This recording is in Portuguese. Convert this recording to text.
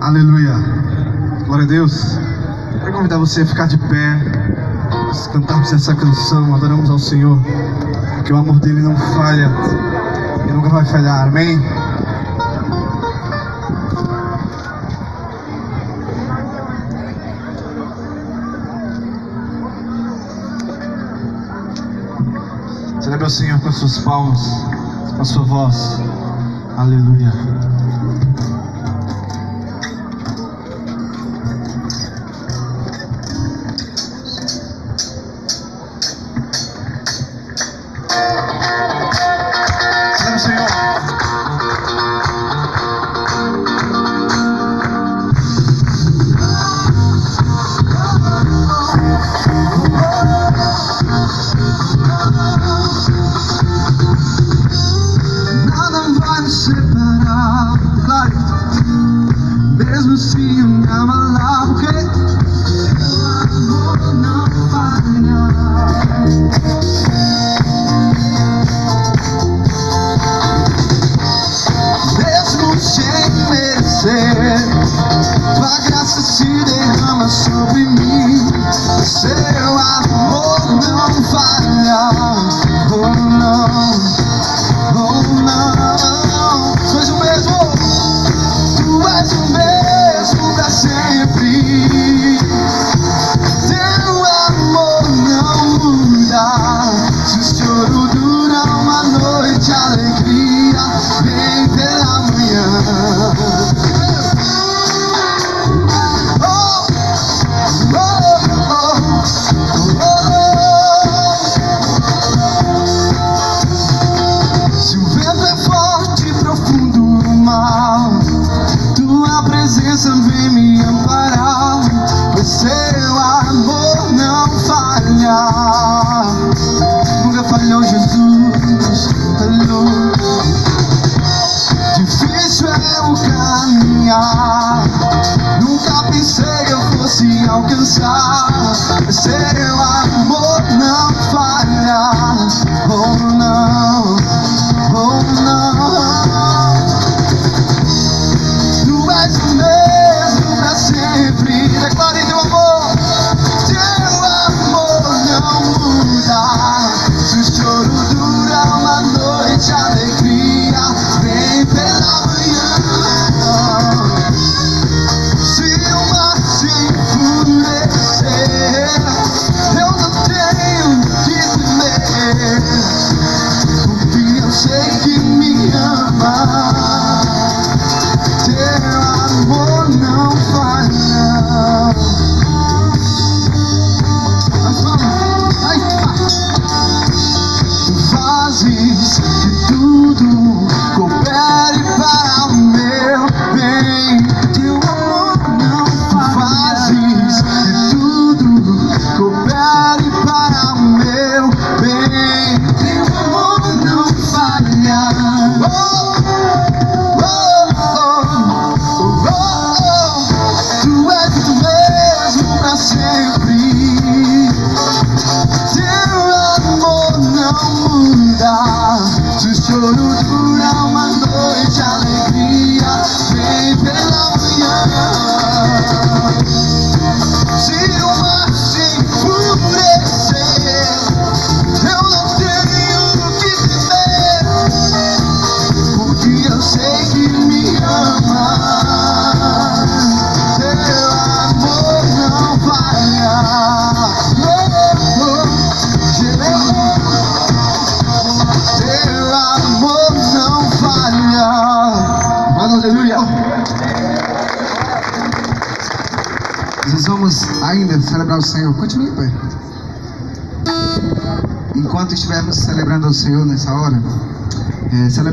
Aleluia, glória a Deus. Quero convidar você a ficar de pé. Nós cantamos essa canção, adoramos ao Senhor, porque o amor dele não falha e nunca vai falhar, amém? Celebre ao Senhor com as suas palmas, com a sua voz. Aleluia. Mesmo se um lá, porque o amor não falha. Mesmo sem merecer, tua graça se derrama sobre mim. Seu amor não falha. Oh não, oh não. Tu és o mesmo. Tu és o mesmo pra sempre. Teu amor não muda. Se o choro dura uma noite, a alegria vem pela manhã. Oh, oh, oh, oh. Se o vento é forte, profundo no mar, tua presença vem me amparar, pois seu amor não falha. Nunca falhou, Jesus, falhou. Difícil é o caminhar, nunca pensei eu fosse alcançar, pois seu amor não falha. Oh não, oh não. Tu és o mesmo pra sempre. Declare teu amor. Teu amor não muda. Se o choro dura uma noite, a alegria vem pela manhã. Se o mar se enfurecer, eu não tenho que temer, porque eu sei que me ama. Teu amor não falha. Tu fazes que tudo coopere para o meu bem. Teu amor não falha. Tu fazes que tudo coopere para o meu bem. Teu amor não falha. Oh, tu és o mesmo pra sempre. Teu amor não muda. Se o choro dura uma noite, a alegria vem pela manhã. Se o mar se enfurecer, eu não tenho que temer, porque eu sei que me ama. Teu amor não falha. Teu amor não falha. Aleluia. Nós vamos ainda celebrar o Senhor. Continue em pé. Enquanto estivermos celebrando o Senhor nessa hora,